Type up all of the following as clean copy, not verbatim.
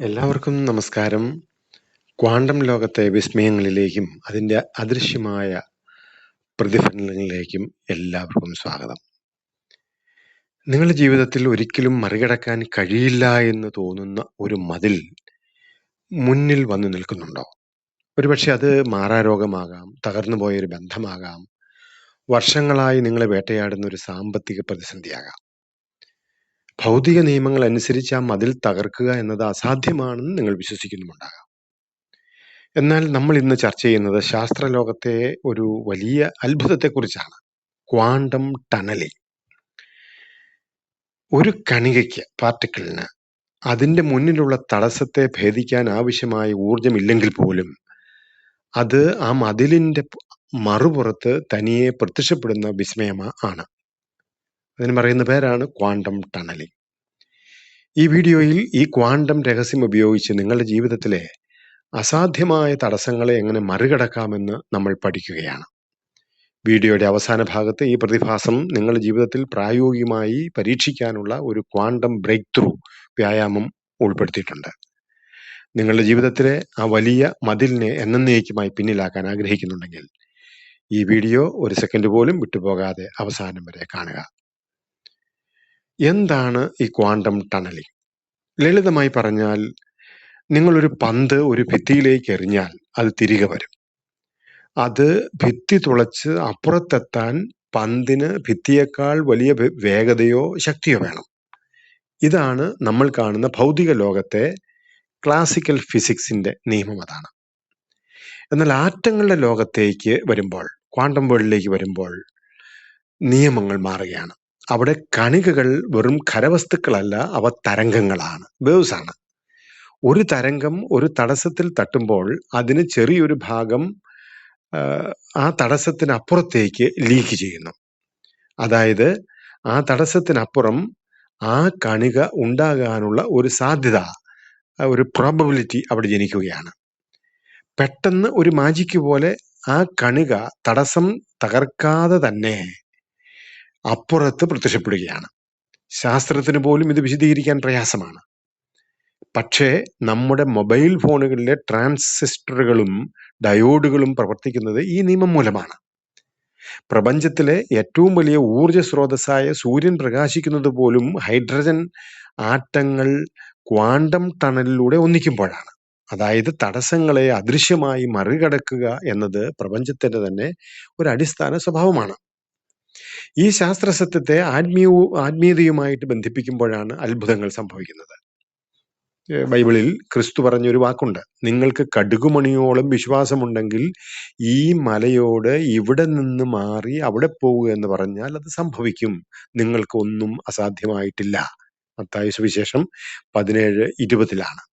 എല്ലാവർക്കും നമസ്കാരം. ക്വാണ്ടം ലോകത്തെ വിസ്മയങ്ങളിലേക്കും അതിൻ്റെ അദൃശ്യമായ പ്രതിഫലനങ്ങളിലേക്കും എല്ലാവർക്കും സ്വാഗതം. നിങ്ങളുടെ ജീവിതത്തിൽ ഒരിക്കലും മറികടക്കാൻ കഴിയില്ല എന്ന് തോന്നുന്ന ഒരു മതിൽ മുന്നിൽ വന്നു നിൽക്കുന്നുണ്ടോ? ഒരുപക്ഷെ അത് മാറാരോഗമാകാം, തകർന്നുപോയൊരു ബന്ധമാകാം, വർഷങ്ങളായി നിങ്ങളെ വേട്ടയാടുന്ന ഒരു സാമ്പത്തിക പ്രതിസന്ധിയാകാം. ഭൗതിക നിയമങ്ങൾ അനുസരിച്ച് ആ മതിൽ തകർക്കുക എന്നത് അസാധ്യമാണെന്ന് നിങ്ങൾ വിശ്വസിക്കുന്നുമുണ്ടാകാം. എന്നാൽ നമ്മൾ ഇന്ന് ചർച്ച ചെയ്യുന്നത് ശാസ്ത്രലോകത്തെ ഒരു വലിയ അത്ഭുതത്തെക്കുറിച്ചാണ്. Quantum tunnelling. ഒരു കണികയ്ക്ക്, പാർട്ടിക്കിളിന് അതിൻ്റെ മുന്നിലുള്ള തടസ്സത്തെ ഭേദിക്കാൻ ആവശ്യമായ ഊർജമില്ലെങ്കിൽ പോലും അത് ആ മതിലിൻ്റെ മറുപുറത്ത് തനിയെ പ്രത്യക്ഷപ്പെടുന്ന വിസ്മയമാണ്. അതിന് പറയുന്ന പേരാണ് ക്വാണ്ടം ടണലിംഗ്. ഈ വീഡിയോയിൽ ഈ ക്വാണ്ടം രഹസ്യം ഉപയോഗിച്ച് നിങ്ങളുടെ ജീവിതത്തിലെ അസാധ്യമായ തടസ്സങ്ങളെ എങ്ങനെ മറികടക്കാമെന്ന് നമ്മൾ പഠിക്കുകയാണ്. വീഡിയോയുടെ അവസാന ഭാഗത്ത് ഈ പ്രതിഭാസം നിങ്ങളുടെ ജീവിതത്തിൽ പ്രായോഗികമായി പരീക്ഷിക്കാനുള്ള ഒരു ക്വാണ്ടം ബ്രേക്ക് ത്രൂ വ്യായാമം ഉൾപ്പെടുത്തിയിട്ടുണ്ട്. നിങ്ങളുടെ ജീവിതത്തിലെ ആ വലിയ മതിലിനെ എന്നേക്കുമായി പിന്നിലാക്കാൻ ആഗ്രഹിക്കുന്നുണ്ടെങ്കിൽ ഈ വീഡിയോ ഒരു സെക്കൻഡ് പോലും വിട്ടുപോകാതെ അവസാനം വരെ കാണുക. എന്താണ് ഈ ക്വാണ്ടം ടണലിംഗ്? ലളിതമായി പറഞ്ഞാൽ, നിങ്ങളൊരു പന്ത് ഒരു ഭിത്തിയിലേക്ക് എറിഞ്ഞാൽ അത് തിരികെ വരും. അത് ഭിത്തി തുളച്ച് അപ്പുറത്തെത്താൻ പന്തിന് ഭിത്തിയേക്കാൾ വലിയ വേഗതയോ ശക്തിയോ വേണം. ഇതാണ് നമ്മൾ കാണുന്ന ഭൗതിക ലോകത്തെ ക്ലാസിക്കൽ ഫിസിക്സിന്റെ നിയമം. അതാണ്. എന്നാൽ ആറ്റങ്ങളുടെ ലോകത്തേക്ക് വരുമ്പോൾ, ക്വാണ്ടം വേൾഡിലേക്ക് വരുമ്പോൾ നിയമങ്ങൾ മാറുകയാണ്. അവിടെ കണികകൾ വെറും ഖരവസ്തുക്കളല്ല, അവ തരംഗങ്ങളാണ്, വേവ്സ് ആണ്. ഒരു തരംഗം ഒരു തടസ്സത്തിൽ തട്ടുമ്പോൾ അതിന് ചെറിയൊരു ഭാഗം ആ തടസ്സത്തിനപ്പുറത്തേക്ക് ലീക്ക് ചെയ്യുന്നു. അതായത് ആ തടസ്സത്തിനപ്പുറം ആ കണിക ഉണ്ടാകാനുള്ള ഒരു സാധ്യത, ഒരു പ്രോബബിലിറ്റി അവിടെ ജനിക്കുകയാണ്. പെട്ടെന്ന് ഒരു മാജിക്ക് പോലെ ആ കണിക തടസ്സം തകർക്കാതെ തന്നെ അപ്പുറത്ത് പ്രത്യക്ഷപ്പെടുകയാണ്. ശാസ്ത്രത്തിന് പോലും ഇത് വിശദീകരിക്കാൻ പ്രയാസമാണ്. പക്ഷേ നമ്മുടെ മൊബൈൽ ഫോണുകളിലെ ട്രാൻസിസ്റ്ററുകളും ഡയോഡുകളും പ്രവർത്തിക്കുന്നത് ഈ നിയമം മൂലമാണ്. പ്രപഞ്ചത്തിലെ ഏറ്റവും വലിയ ഊർജ സ്രോതസ്സായ സൂര്യൻ പ്രകാശിക്കുന്നത് പോലും ഹൈഡ്രജൻ ആറ്റങ്ങൾ ക്വാണ്ടം ടണലിലൂടെ ഒന്നിക്കുമ്പോഴാണ്. അതായത് തടസ്സങ്ങളെ അദൃശ്യമായി മറികടക്കുക എന്നത് പ്രപഞ്ചത്തിന്റെ തന്നെ ഒരു അടിസ്ഥാന സ്വഭാവമാണ്. ഈ ശാസ്ത്രസത്യത്തെ ആത്മീയതയുമായിട്ട് ബന്ധിപ്പിക്കുമ്പോഴാണ് അത്ഭുതങ്ങൾ സംഭവിക്കുന്നത്. ബൈബിളിൽ ക്രിസ്തു പറഞ്ഞൊരു വാക്കുണ്ട്: നിങ്ങൾക്ക് കടുകുമണിയോളം വിശ്വാസമുണ്ടെങ്കിൽ ഈ മലയോട് ഇവിടെ നിന്ന് മാറി അവിടെ പോകുക എന്ന് പറഞ്ഞാൽ അത് സംഭവിക്കും, നിങ്ങൾക്ക് ഒന്നും അസാധ്യമായിട്ടില്ല. മത്തായി സുവിശേഷം 17:20.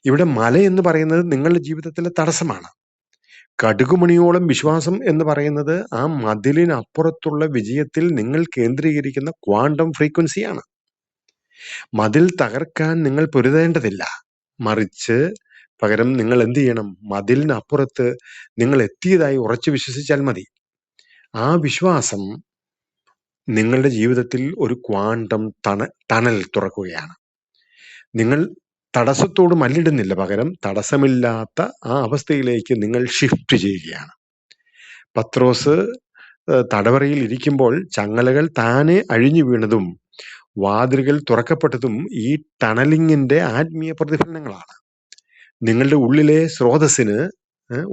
ഇവിടെ മല എന്ന് പറയുന്നത് നിങ്ങളുടെ ജീവിതത്തിലെ തടസ്സമാണ്. കടുകുമണിയോളം വിശ്വാസം എന്ന് പറയുന്നത് ആ മതിലിനപ്പുറത്തുള്ള വിജയത്തിൽ നിങ്ങൾ കേന്ദ്രീകരിക്കുന്ന ക്വാണ്ടം ഫ്രീക്വൻസിയാണ്. മതിൽ തകർക്കാൻ നിങ്ങൾ പൊരുതേണ്ടതില്ല, മറിച്ച് പകരം നിങ്ങൾ എന്ത് ചെയ്യണം? മതിലിനപ്പുറത്ത് നിങ്ങൾ എത്തിയതായി ഉറച്ചു വിശ്വസിച്ചാൽ മതി. ആ വിശ്വാസം നിങ്ങളുടെ ജീവിതത്തിൽ ഒരു ക്വാണ്ടം ടണൽ തുറക്കുകയാണ്. നിങ്ങൾ തടസ്സത്തോട് മല്ലിടുന്നില്ല, പകരം തടസ്സമില്ലാത്ത ആ അവസ്ഥയിലേക്ക് നിങ്ങൾ ഷിഫ്റ്റ് ചെയ്യുകയാണ്. പത്രോസ് തടവറയിൽ ഇരിക്കുമ്പോൾ ചങ്ങലകൾ താനെ അഴിഞ്ഞു വീണതും വാതിലുകൾ തുറക്കപ്പെട്ടതും ഈ ടണലിങ്ങിന്റെ ആത്മീയ പ്രതിഫലനങ്ങളാണ്. നിങ്ങളുടെ ഉള്ളിലെ സ്രോതസ്സിന്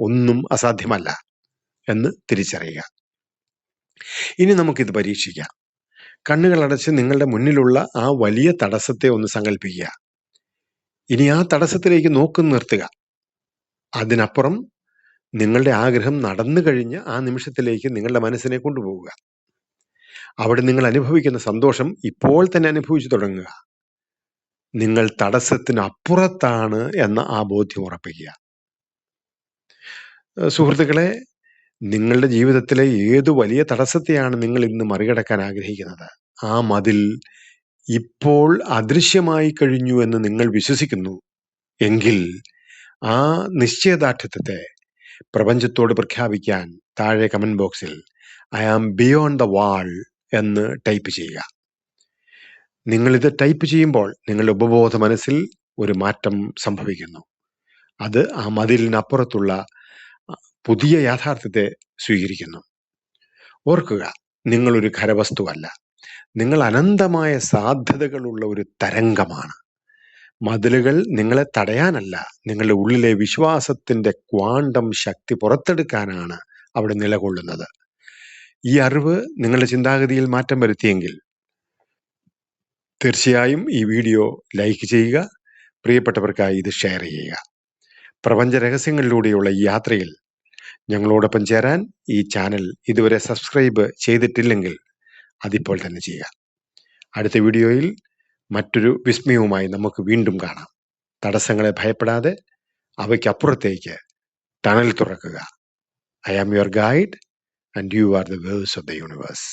ഒന്നും അസാധ്യമല്ല എന്ന് തിരിച്ചറിയുക. ഇനി നമുക്കിത് പരീക്ഷിക്കാം. കണ്ണുകൾ അടച്ച് നിങ്ങളുടെ മുന്നിലുള്ള ആ വലിയ തടസ്സത്തെ ഒന്ന് സങ്കല്പിക്കുക. ഇനി ആ തടസ്സത്തിലേക്ക് നോക്കി നിർത്തുക. അതിനപ്പുറം നിങ്ങളുടെ ആഗ്രഹം നടന്നു കഴിഞ്ഞ ആ നിമിഷത്തിലേക്ക് നിങ്ങളുടെ മനസ്സിനെ കൊണ്ടുപോവുക. അവിടെ നിങ്ങൾ അനുഭവിക്കുന്ന സന്തോഷം ഇപ്പോൾ തന്നെ അനുഭവിച്ചു തുടങ്ങുക. നിങ്ങൾ തടസ്സത്തിന് അപ്പുറത്താണ് എന്ന ആ ബോധ്യം ഉറപ്പിക്കുക. സുഹൃത്തുക്കളെ, നിങ്ങളുടെ ജീവിതത്തിലെ ഏതു വലിയ തടസ്സത്തെയാണ് നിങ്ങൾ ഇന്ന് മറികടക്കാൻ ആഗ്രഹിക്കുന്നത്? ആ മതിൽ ഇപ്പോൾ അദൃശ്യമായി കഴിഞ്ഞു എന്ന് നിങ്ങൾ വിശ്വസിക്കുന്നു എങ്കിൽ ആ നിശ്ചയദാർഢ്യത്തെ പ്രപഞ്ചത്തോട് പ്രഖ്യാപിക്കാൻ താഴെ കമന്റ് ബോക്സിൽ I am beyond the wall എന്ന് ടൈപ്പ് ചെയ്യുക. നിങ്ങളിത് ടൈപ്പ് ചെയ്യുമ്പോൾ നിങ്ങളുടെ ഉപബോധ മനസ്സിൽ ഒരു മാറ്റം സംഭവിക്കുന്നു. അത് ആ മതിലിനപ്പുറത്തുള്ള പുതിയ യാഥാർത്ഥ്യത്തെ സ്വീകരിക്കുന്നു. ഓർക്കുക, നിങ്ങളൊരു ഖരവസ്തുവല്ല. നിങ്ങൾ അനന്തമായ സാധ്യതകളുള്ള ഒരു തരംഗമാണ്. മതിലുകൾ നിങ്ങളെ തടയാനല്ല, നിങ്ങളുടെ ഉള്ളിലെ വിശ്വാസത്തിന്റെ ക്വാണ്ടം ശക്തി പുറത്തെടുക്കാനാണ് അവിടെ നിലകൊള്ളുന്നത്. ഈ അറിവ് നിങ്ങളുടെ ചിന്താഗതിയിൽ മാറ്റം വരുത്തിയെങ്കിൽ തീർച്ചയായും ഈ വീഡിയോ ലൈക്ക് ചെയ്യുക, പ്രിയപ്പെട്ടവർക്കായി ഇത് ഷെയർ ചെയ്യുക. പ്രപഞ്ച രഹസ്യങ്ങളിലൂടെയുള്ള ഈ യാത്രയിൽ ഞങ്ങളോടൊപ്പം ചേരാൻ ഈ ചാനൽ ഇതുവരെ സബ്സ്ക്രൈബ് ചെയ്തിട്ടില്ലെങ്കിൽ അതിപ്പോൾ തന്നെ ചെയ്യുക. അടുത്ത വീഡിയോയിൽ മറ്റൊരു വിസ്മയവുമായി നമുക്ക് വീണ്ടും കാണാം. തടസ്സങ്ങളെ ഭയപ്പെടാതെ അവയ്ക്കപ്പുറത്തേക്ക് ടണൽ തുറക്കുക. I am your guide and you are the waves of the universe.